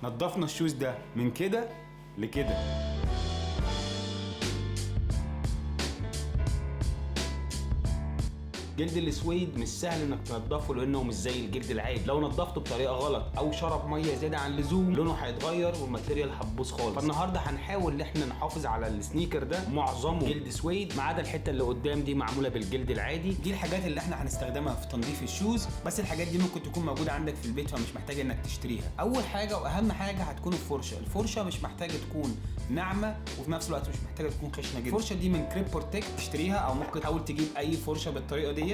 نضفنا الشوز ده من كده لكده. جلد السويد مش سهل انك تنضفه لانه مش زي الجلد العادي، لو نضفته بطريقه غلط او شرب ميه زياده عن اللزوم لونه هيتغير والماتيريال هتبوظ خالص. فالنهارده هنحاول ان احنا نحافظ على السنيكر ده، معظمه جلد سويد ما عدا الحته اللي قدام دي معموله بالجلد العادي. دي الحاجات اللي احنا هنستخدمها في تنظيف الشوز، بس الحاجات دي ممكن تكون موجوده عندك في البيت فمش محتاج انك تشتريها. اول حاجه واهم حاجه هتكون الفرشه مش محتاجه تكون ناعمه وفي نفس الوقت مش محتاجه تكون خشنه جدا. الفرشه دي من كريب بروتكت تشتريها، او ممكن تحاول تجيب اي فرشه بالطريقه ديت.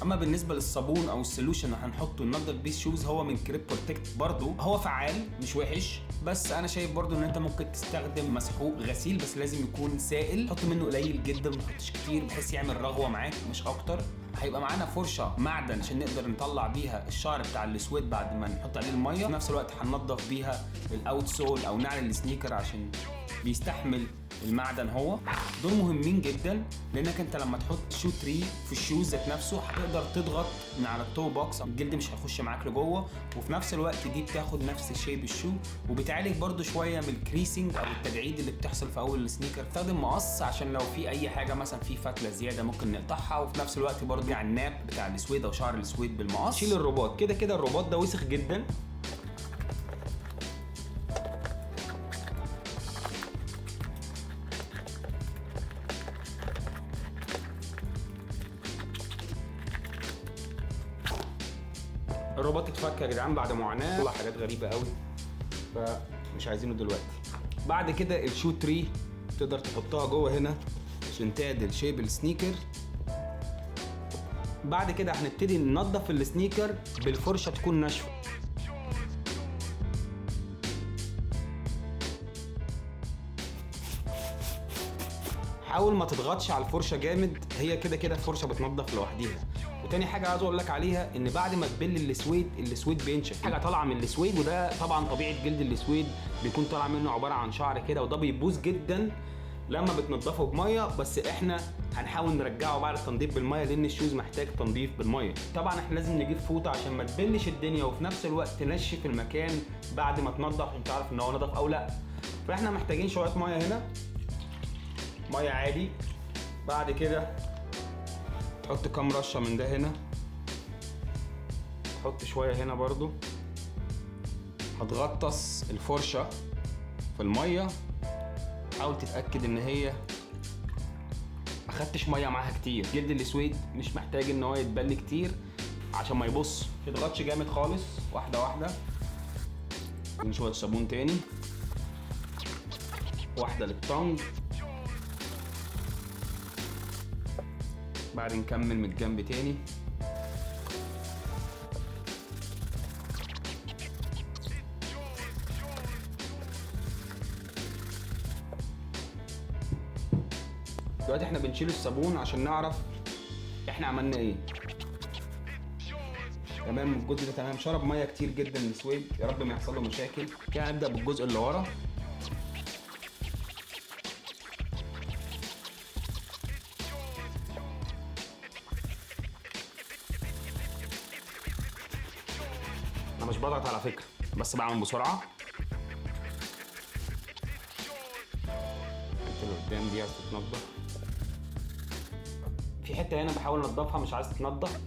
اما بالنسبه للصابون او السوليوشن اللي هنحطه ننضف بيه الشوز هو من كريب بروتكت برضو، هو فعال مش وحش، بس انا شايف برضو ان انت ممكن تستخدم مسحوق غسيل بس لازم يكون سائل، حط منه قليل جدا ما تحطش كتير بحيث يعمل رغوه معاك مش اكتر. هيبقى معانا فرشه معدن عشان نقدر نطلع بيها الشعر بتاع السويد بعد ما نحط عليه الميه، في نفس الوقت هننضف بيها الاوت سول او نعل السنيكر عشان بيستحمل المعدن. هو دول مهمين جدا لانك انت لما تحط شو تري في الشوز ذات نفسه هتقدر تضغط من على التو بوكس، الجلد مش هيخش معاك لجوه، وفي نفس الوقت دي بتاخد نفس شيب الشو وبتعالج برده شويه من الكريسنج او التجعيد اللي بتحصل في اول السنيكر. استخدم مقص عشان لو في اي حاجه مثلا في فتله زياده ممكن نقطعها، وفي نفس الوقت برده على الناب بتاع السويد او شعر السويد بالمقص. شيل الرباط، كده الرباط ده وسخ جدا. الرباط اتفك يا جدعان بعد معاناه، طلع حاجات غريبه قوي فمش عايزينه دلوقتي. بعد كده الشو تري تقدر تحطها جوه هنا عشان تعدل شيب السنيكر. بعد كده هنبتدي ننضف السنيكر بالفرشه تكون ناشفه. حاول ما تضغطش على الفرشه جامد، هي كده الفرشه بتنضف لوحديها. وتاني حاجه عايز اقول لك عليها ان بعد ما تبل السويد بينشف، حاجه طالعه من السويد، وده طبعا طبيعه جلد السويد بيكون طالع منه عباره عن شعر كده، وده بيبوظ جدا لما بتنضفه بميه، بس احنا هنحاول نرجعه بعد التنظيف بالميه لان الشوز محتاج تنظيف بالميه. طبعا احنا لازم نجيب فوطه عشان ما تبلش الدنيا وفي نفس الوقت تنشف المكان بعد ما تنضف عشان تعرف ان هو نضف او لا. فاحنا محتاجين شويه ميه هنا، ميه عادي. بعد كده تحط كام رشه من ده هنا، تحط شويه هنا برضو. هتغطس الفرشه في الميه، حاول تتاكد ان هي ما خدتش ميه معاها كتير. جلد السويد مش محتاج ان هو يتبل كتير عشان ما يبص، ما تضغطش جامد خالص، واحده واحده. من شويه صابون تاني، واحده للطنج. بعد نكمل من الجنب تاني. دلوقتي احنا بنشيل الصابون عشان نعرف احنا عملنا ايه. تمام، الجزء ده تمام، شرب ميه كتير جدا من السويد، يا رب ما يحصل له مشاكل. كده هنبدا بالجزء اللي ورا. انا مش بضغط على فكره، بس بعمل بسرعه. الحته اللي قدام دي عايز تتنضف، في حته هنا بحاول انضفها مش عايز تتنضف.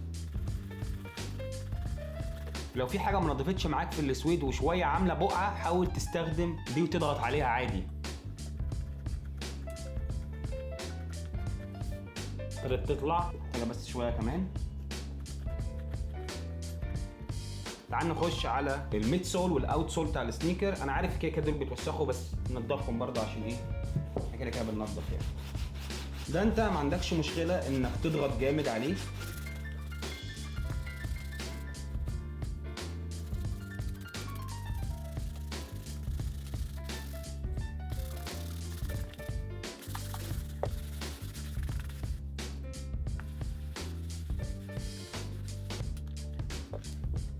لو في حاجه ما نضفتش معاك في السويد وشويه عامله بقعه، حاول تستخدم دي وتضغط عليها عادي. ابتدت تطلع حاجه بس شويه كمان. تعال نخش على الميد سول والاوت سول بتاع السنيكر. انا عارف كده دول بيتوسخوا بس ننضفهم برضه عشان ايه، احنا كده بننضف يعني. ده انت ما عندكش مشكله انك تضغط جامد عليه.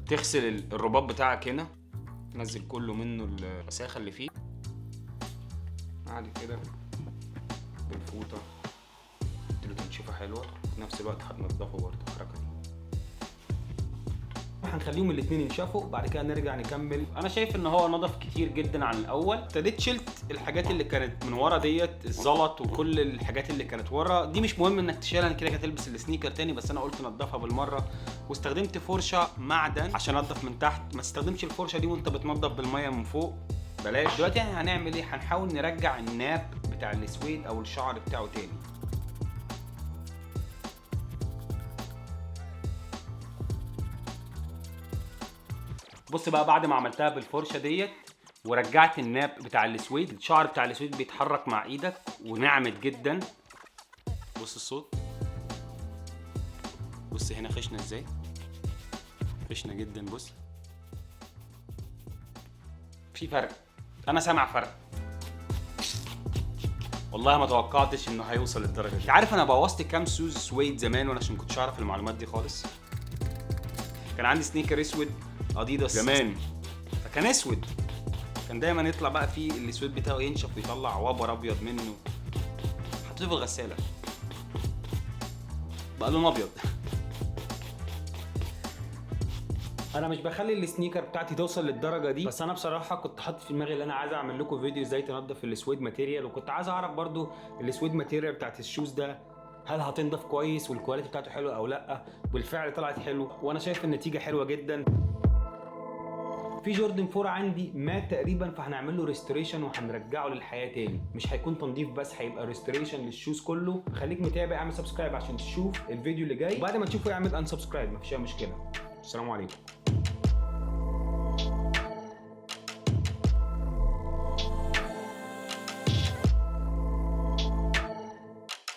تغسل الرباط بتاعك هنا، تنزل كله منه الوساخه اللي فيه. بعد كده بالفوطه تديله تنشيفه حلوه، في نفس الوقت هتنضفه برضه الحركه دي. هنخليهم الاثنين ينشفوا، بعد كده نرجع نكمل. انا شايف ان هو نضف كتير جدا عن الاول. ابتديت شلت الحاجات اللي كانت من ورا ديت، الزلط وكل الحاجات اللي كانت ورا دي مش مهم انك تشيلها، كده كده تلبس السنيكر تاني، بس انا قلت نضفها بالمره. واستخدمت فرشه معدن عشان انضف من تحت. ما تستخدمش الفرشه دي وانت بتنضف بالميه من فوق، بلاش. دلوقتي هنعمل ايه؟ هنحاول نرجع الناب بتاع السويد او الشعر بتاعه تاني. بص بقى، بعد ما عملتها بالفرشه ديت ورجعت الناب بتاع السويد، الشعر بتاع السويد بيتحرك مع ايدك وناعمت جدا. بص الصوت، بص هنا خشنه ازاي، خشنه جدا. بص في فرق، انا سامع فرق. والله ما توقعتش انه هيوصل للدرجه دي. عارف انا بوظت كام شوز سويد زمان وانا عشان كنتش اعرف المعلومات دي خالص. كان عندي سنيكر اسود اديداس زمان، فكان اسود، كان دايما يطلع بقى فيه الاسود بتاعه ينشف ويطلع وبر ابيض منه. حطيته في الغساله بقى لون ابيض. انا مش بخلي السنيكر بتاعتي توصل للدرجه دي، بس انا بصراحه كنت حاطط في دماغي ان انا عايز اعمل لكم فيديو ازاي تنضف السويد ماتيريال، وكنت عايز اعرف برضو السويد ماتيريال بتاعت الشوز ده هل هتنضف كويس والكواليتي بتاعته حلوه او لا. بالفعل طلعت حلو، وانا شايف النتيجه حلوه جدا. في جوردن 4 عندي مات تقريبا، فهنعمل له ريستوريشن وهنرجعه للحياه تاني. مش هيكون تنظيف بس، هيبقى ريستوريشن للشوز كله. خليك متابع، اعمل سبسكرايب عشان تشوف الفيديو اللي جاي، وبعد ما تشوفه اعمل ان سبسكرايب، مفيش اي مشكله. السلام عليكم.